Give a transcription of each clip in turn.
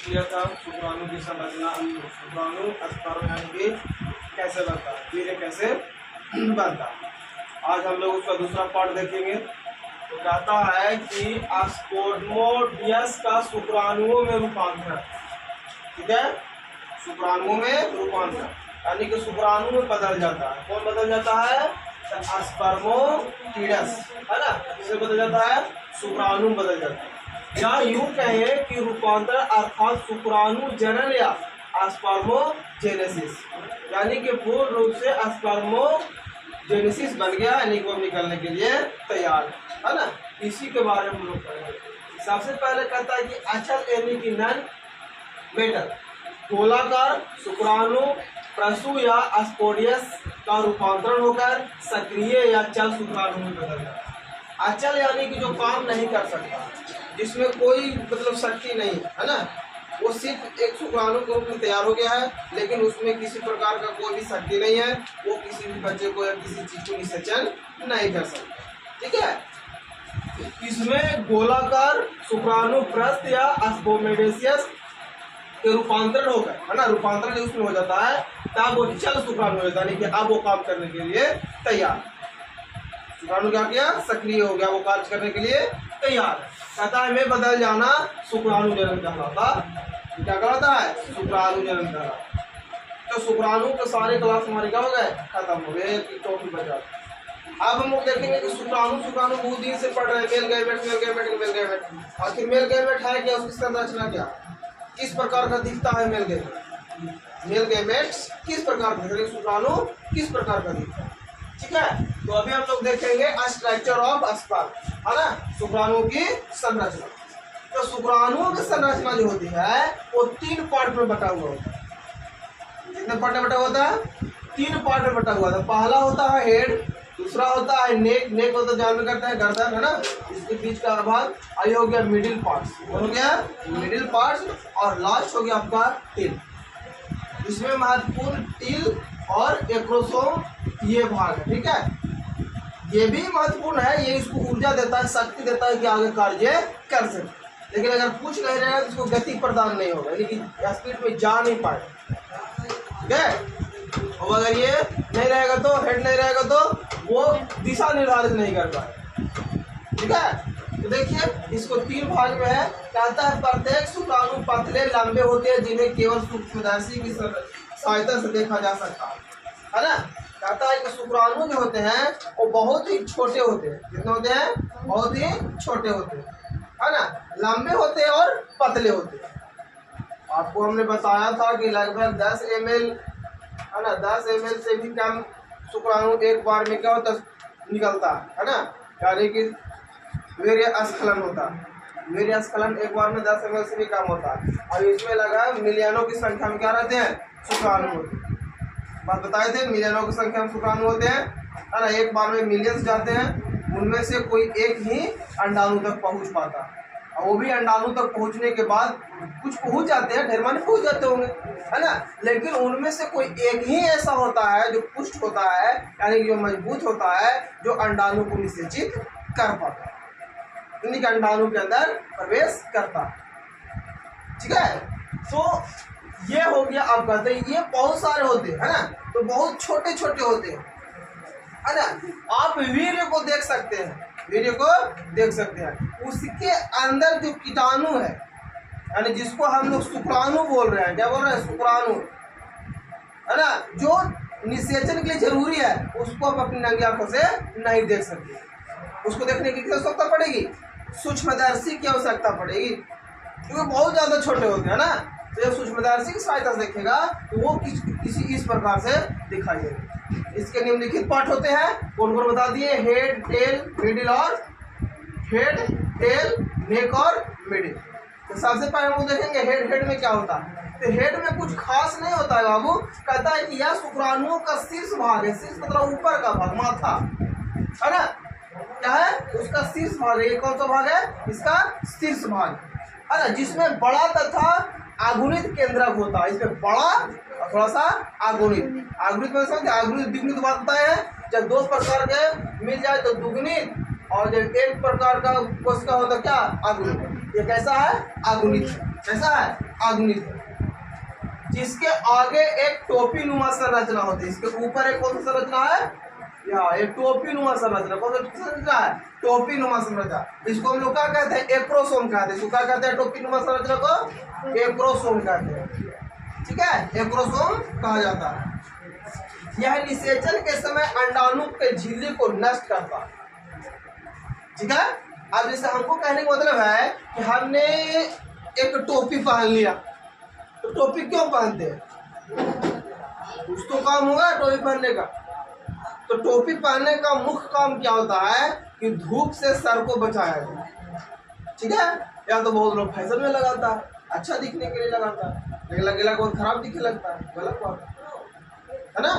लिया था शुक्राणु की संरचना, शुक्राणु स्पर्म यानी कि कैसे बनता है, वीर्य कैसे बनता है। आज हम लोग उसका दूसरा पार्ट देखेंगे। तो कहता है कि स्पर्मोडियस का शुक्राणुओं में रूपांतरण, ठीक है, शुक्राणुओं में रूपांतरण यानी कि शुक्राणु में बदल जाता है। कौन बदल जाता है? स्पर्मोटिडस, है ना, इससे बदल जाता है, शुक्राणु बदल जाता है। या यूं कहें कि रूपांतरण अर्थात शुक्राणु जनन या स्पर्मोजेनेसिस, यानी कि पूर्ण रूप से स्पर्मोजेनेसिस बन गया, यानी कि वो निकलने के लिए तैयार है ना। इसी के बारे में हम लोग पढ़ेंगे। सबसे पहले कहता है कि अचल यानी कि नन मेटल गोलाकार शुक्राणु प्रसु या स्पोडियस का रूपांतरण होकर सक्रिय या चल शुक्राणु में बदल जाता है। अचल यानी कि जो काम नहीं कर सकता, जिसमें कोई मतलब शक्ति नहीं है ना, वो सिर्फ एक शुक्राणु के रूप में तैयार हो गया है, लेकिन उसमें किसी प्रकार का कोई भी शक्ति नहीं है, वो किसी भी बच्चे को या किसी चीज को निषेचन नहीं कर सकता, ठीक है। इसमें गोलाकार शुक्राणु प्रस्थ या स्पोमेडेसियस के रूपांतरण होकर, है ना, रूपांतरण उसमें हो जाता है, तब वो चल शुक्राणु हो जाता है, कि अब वो काम करने के लिए तैयार। शुक्राणु क्या किया? सक्रिय हो गया, वो कार्य करने के लिए तैयार। कहता है में बदल जाना शुक्राणु जनन कहलाता। क्या कहलाता है? शुक्राणु जनन कहलाता। तो शुक्राणु के सारे क्लास हमारे क्या हो गए? खत्म हो गए, टॉपिक बचा। अब हम लोग देखेंगे कि शुक्राणु बहुत दिन से पढ़ रहे हैं, मेल गैमेट। आखिर मेल गैमेट है क्या? उसकी संरचना क्या, किस प्रकार का दिखता है मेल गैमेट किस प्रकार का, शुक्राणु किस प्रकार का दिखता है, ठीक है। तो अभी हम लोग देखेंगे स्ट्रक्चर ऑफ स्पर्म, है ना, शुक्राणु की संरचना। तो शुक्राणुओं की संरचना जो होती है वो 3 पार्ट में बटा हुआ होता है। कितने पार्ट में बटा होता है? 3 पार्ट में बटा हुआ था। पहला होता है हेड, दूसरा होता है नेक होता है, जानवर करता है गर्दन, है ना, इसके बीच का भाग। आई हो गया मिडिल पार्ट, हो गया मिडिल पार्ट, और लास्ट हो गया आपका टिल। इसमें महत्वपूर्ण टिल और एक्रोसोम ये भाग है, ठीक है। ये भी महत्वपूर्ण है, ये इसको ऊर्जा देता है, शक्ति देता है कि आगे कार्य कर सके। लेकिन अगर कुछ नहीं रहेगा तो इसको गति प्रदान नहीं होगा, लेकिन स्पीड में जा नहीं पाए, ठीक है। और अगर ये नहीं रहेगा तो, हेड नहीं रहेगा तो वो दिशा निर्धारित नहीं कर पाए, ठीक है। तो देखिए इसको 3 भाग में है। कहता है प्रत्येक शुक्राणु पतले लंबे होते हैं, जिन्हें केवल सूक्ष्मदर्शी की सहायता से देखा जा सकता है ना। कहता है कि शुक्राणु जो होते हैं वो बहुत ही छोटे होते हैं। कितने होते हैं? बहुत ही छोटे होते हैं, है ना, लंबे होते हैं और पतले होते हैं। आपको हमने बताया था कि लगभग 10 ml, है ना, 10 ml से भी कम शुक्राणु एक बार में क्या होता निकलता है ना, यानी कि वीर्य स्खलन होता है। वीर्य स्खलन एक बार में 10 ml से भी कम होता है। और इसमें लगा मिलियनों की संख्या में क्या रहते हैं? शुक्राणु होते हैं। बात बताए थे, मिलियनों की संख्या में शुक्राणु होते हैं, है ना, एक बार में मिलियंस जाते हैं। उनमें से कोई एक ही अंडाणु तक पहुंच पाता है, और वो भी अंडाणु तक पहुंचने के बाद कुछ पहुंच जाते हैं, ढेर माने पहुंच जाते होंगे, है ना, लेकिन उनमें से कोई एक ही ऐसा होता है जो पुष्ट होता है, यानी कि जो मजबूत होता है, जो अंडाणु को निषेचित कर पाता है, यानी कि अंडाणु के अंदर प्रवेश करता है, ठीक है। तो ये हो गया आपका। तो ये बहुत सारे होते हैं, है ना, तो बहुत छोटे छोटे होते हैं, है ना। आप वीर्य को देख सकते हैं, वीर्य को देख सकते हैं, उसके अंदर जो कीटाणु है, यानी जिसको हम लोग शुक्राणु बोल रहे हैं, क्या बोल रहे हैं? शुक्राणु, है ना, जो निषेचन के लिए जरूरी है, उसको आप अपनी नंगी आंखों से नहीं देख सकते। उसको देखने की आवश्यकता पड़ेगी, सूक्ष्मदर्शी की आवश्यकता पड़ेगी, क्योंकि बहुत ज्यादा छोटे होते हैं ना। तो जब सूक्ष्मदर्शी की सहायता से देखेगा तो वो किसी इस प्रकार से दिखाई देगा। इसके निम्नलिखित पार्ट होते हैं, कौन कौन बता दिए? हेड, टेल, मिडिल और हेड, टेल, नेक और मिडिल। तो सबसे पहले हम देखेंगे हेड में क्या होता है। तो हेड में कुछ खास नहीं होता है बाबू। कहता है कि यह शुक्राणुओं का शीर्ष भाग है। शीर्ष मतलब ऊपर का भाग, माथा, है ना, क्या है? उसका शीर्ष भाग है। ये कौन सा भाग है? इसका शीर्ष भाग, है ना, जिसमें बड़ा तथा आगुणित केंद्रक होता है। इसमें बड़ा और थोड़ा सा आगुणित। आगुणित में समझते, आगुणित द्विगुणित बात होता है। जब 2 प्रकार के मिल जाए तो दुगुणित, और जब 1 प्रकार का कोशिका होता क्या? आगुणित। ये कैसा है? अगुणित है। कैसा है? अगुणित है। जिसके आगे एक टोपी नुमा संरचना होती है, इसके ऊपर एक कौन सी संरचना है? यहाँ एक टोपी नुमा संरचना। कौन सी संरचना है? टोपी नुमा संरचना। इसको हम लोग क्या कहते हैं? एप्रोसोम कहते हैं। इसको क्या कहते हैं? टोपी नुमा संरचना को एप्रोसोम कहते हैं। ठीक है, एप्रोसोम कहा जाता है। यह निषेचन के समय अंडाणु के झिल्ली को नष्ट करता है। ठीक है, अब जैसे हमको कहने का मतलब है कि हमने एक टोपी पहन लिया, तो टोपी क्यों पहनते हैं? कुछ तो काम होगा टोपी पहनने का। तो टोपी पहनने का मुख्य काम क्या होता है कि धूप से सर को बचाया जाए। ठीक है, या तो बहुत लोग फैशन में लगाता है, अच्छा दिखने के लिए लगाता है, लेकिन लगेगा बहुत खराब दिखने लगता है, गलत बात है ना।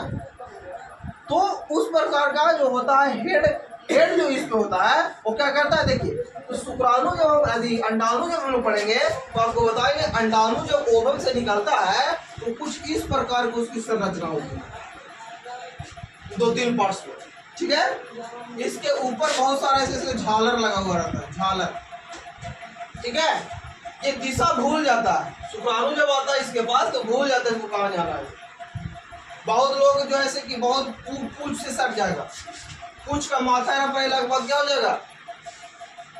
तो उस प्रकार का जो होता है हेड जो इसमें होता है वो क्या करता है? देखिए, तो शुक्राणु जब अंडाणु जब हम लोग पढ़ेंगे तो आपको बताएंगे अंडाणु जब ओवम से निकलता है तो कुछ इस प्रकार की उसकी संरचना होती है, 2-3 पार्ट्स में। ठीक है, इसके ऊपर बहुत सारा ऐसे झालर लगा हुआ रहता है, झालर। ठीक है, ये दिशा भूल जाता है। शुक्राणु जब आता है इसके पास तो भूल जाता है इसको कहाँ जाना है। बहुत लोग जो ऐसे कि बहुत पूछ से सट जाएगा, पूछ का माथा ना पहले लगभग क्या हो जाएगा?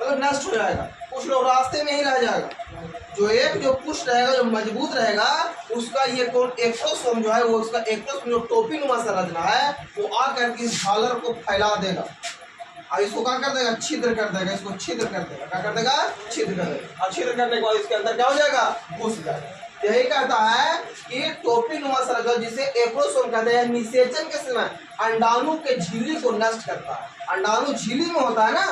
मतलब नष्ट हो जाएगा। कुछ लोग रास्ते में ही रह जाएगा। जो पुष्ट रहेगा, जो मजबूत रहेगा, उसका ये कौन एक्रोसोम जो है वो उसका एक्रोसोम जो टोपी नुमा संरचना है वो आकर के इस झालर को फैला देगा और इसको क्या कर देगा? छिद्र कर देगा। इसको छिद्र कर देगा। क्या कर देगा? छिद्र कर देगा। और छिद्र करने के बाद इसके अंदर क्या हो जाएगा? घुस जाएगा। यही कहता है कि टोपी नुमा संरचना जिसे एप्रोसोम कहते हैं, निषेचन के समय अंडाणु के झिल्ली को नष्ट करता है। अंडाणु झिल्ली में होता है ना,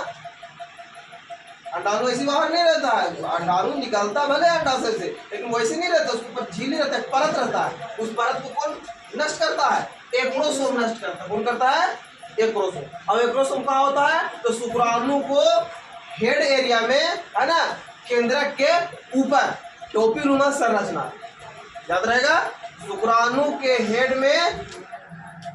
अंडाणु ऐसी बाहर नहीं रहता है। अंडाणु निकलता भले अंडा से, लेकिन वैसे नहीं रहता, उसके ऊपर झिल्ली रहता है, परत रहता है। उस परत को कौन नष्ट करता है? एप्रोसोम नष्ट करता है। कौन करता है? एप्रोसोम। अब एप्रोसोम कहाँ होता है? तो शुक्राणु को हेड एरिया में है ना, केंद्रक के ऊपर टोपी नुमा संरचना, याद रहेगा। शुक्राणु के हेड में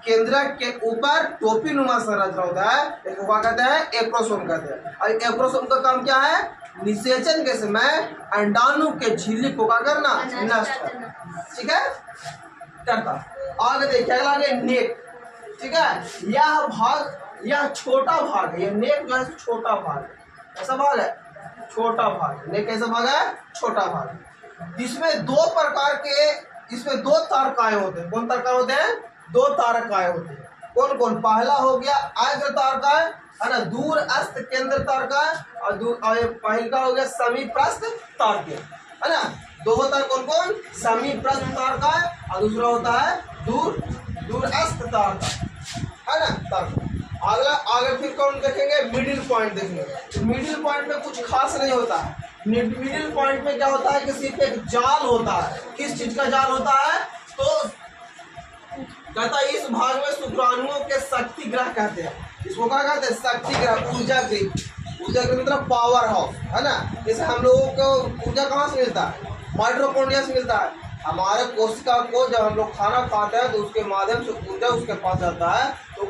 केंद्रक के ऊपर टोपी नुमा संरचना होता है, इसको क्या कहते हैं? एप्रोसोम कहते हैं। और एप्रोसोम का काम क्या है? निषेचन के समय अंडाणु के झिल्ली को क्या करना? नष्ट करना। ठीक है, करता। आगे देखिए, अगला आगे नेक। ठीक है, यह भाग, यह छोटा भाग है। यह नेक जो है छोटा भाग है। ऐसा भाग है छोटा भाग। नेक कैसा भाग है? छोटा भाग। इसमें दो प्रकार के, इसमें 2 तारकाएं होते हैं। कौन तारकाएं होते हैं? 2 तारकाएं होते हैं। कौन कौन? पहला हो गया अग्र तारकाएं है ना, दूर अस्त केंद्र तारकाएं, और पहला हो गया समीपस्थ तारकाएं है ना। 2 होता है कौन कौन? समीपस्थ तारकाएं, और दूसरा होता है दूरस्थ तारकाएं है ना, तारकाएं। अगला आगे फिर कौन देखेंगे? मिडिल पॉइंट देखेंगे। मिडिल पॉइंट में कुछ खास नहीं होता है। मिडिल पॉइंट में क्या होता है कि सिर्फ एक जाल होता है। किस चीज का जाल होता है? तो कहता है इस भाग में शुक्राणुओं के शक्ति ग्रह कहते हैं। इसको क्या कहते हैं? शक्ति ग्रह, ऊर्जा गृह। ऊर्जा गृह मतलब पावर हाउस है ना। जैसे हम लोगों को ऊर्जा कहाँ से मिलता है? माइटोकॉन्ड्रिया से मिलता है। हमारे कोशिका को जब हम लोग खाना खाते हैं तो उसके माध्यम से ऊर्जा उसके पास जाता है, तो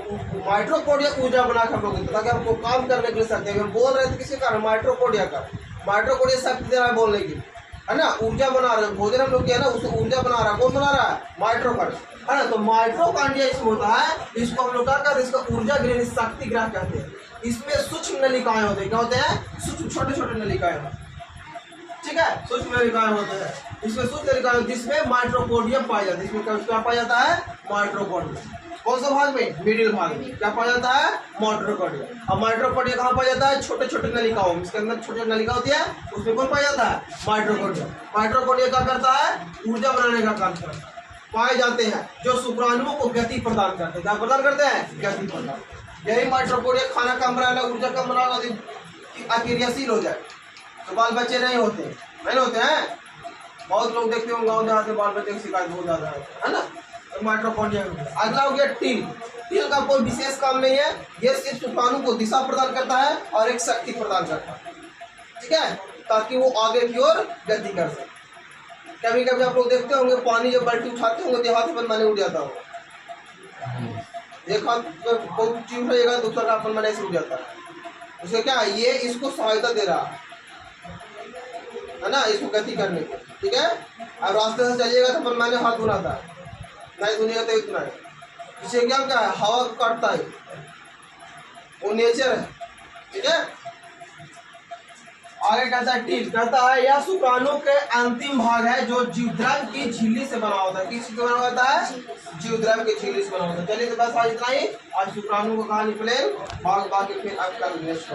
माइटोकॉन्ड्रिया ऊर्जा बना कर हम लोग ताकि हमको काम करने के लिए सकते हैं। हम बोल रहे थे किसी कारण माइटोकॉन्ड्रिया का, माइटोकॉन्ड्रिया शक्ति दे रहा है बोलने की है ना, ऊर्जा बना रहे हैं। भोजन हम लोग किया ना, उसको ऊर्जा बना रहा है। कौन बना रहा है? माइटोकॉन्ड्रिया है ना। तो माइटोकॉन्ड्रिया इसमें होता है, इसको हम लोग क्या कहते हैं? इसका ऊर्जा गृह, शक्ति ग्रह कहते हैं। इसमें सूक्ष्म नलिकाएं होते हैं। क्या होते हैं? सूक्ष्म छोटे छोटे नलिकाएं होते हैं। ठीक है, सूक्ष्म नलिकाएं होते हैं। इसमें सूक्ष्म नलिकाएं जिसमें माइटोकॉन्ड्रिया पाया जाता है। इसमें क्या पाया जाता है? माइटोकॉन्ड्रिया। कौन सा भाग में? मिडिल भाग में क्या पाया जाता है? माइटोकॉन्ड्रिया। अब माइटोकॉन्ड्रिया कहाँ पाया जाता है? छोटे छोटे नलिकाओं में। इसके अंदर छोटे छोटे नलिका होती है, उसमें कौन पाया जाता है? माइटोकॉन्ड्रिया। माइटोकॉन्ड्रिया क्या करता है? ऊर्जा बनाने का काम करता है। पाए जाते हैं जो शुक्राणुओं को गति प्रदान करते हैं। क्या प्रदान करते हैं? गति प्रदान। यही माइटोकॉन्ड्रिया खाना कम बनाना, ऊर्जा कम बनाना, अक्रियाशील हो जाए तो बाल बच्चे नहीं होते हैं। बहुत लोग देखते होंगे गाँव देहात में बाल बच्चे की शिकायत बहुत ज्यादा है ना। माइटोकॉन्ड्रिया। अगला हो गया टिल। टिल का कोई विशेष काम नहीं है, ये सिर्फ शुक्राणु को दिशा प्रदान करता है और एक शक्ति प्रदान करता है। ठीक है, ताकि वो आगे की ओर गति कर सके। कभी कभी आप लोग देखते होंगे पानी जब बाल्टी उठाते होंगे तो हाथ में पानी उड़ जाता होगा। एक हाथ बहुत चीज उठाएगा, दूसरा हाथ में ऐसे उड़ जाता है। उसे क्या? ये इसको सहायता दे रहा है। है ना, इसको गति करने के, ठीक है। अब रास्ते से चलिएगा तो अपन मैंने हाथ धुना था, नहीं धुनिएगा तो इतना है। इसे क्या है, हवा को काटता है, वो नेचर है, ठीक है। आगे कहता है टील, कहता है यह शुक्राणु के अंतिम भाग है जो जीवद्रव्य की झिल्ली से बना होता है। किस से बना होता है? जीवद्रव्य की झिल्ली से बना होता है। चलिए तो बस आज इतना ही। आज शुक्राणु को कहानी प्लेन, बाकी फिर अब कल नेक्स्ट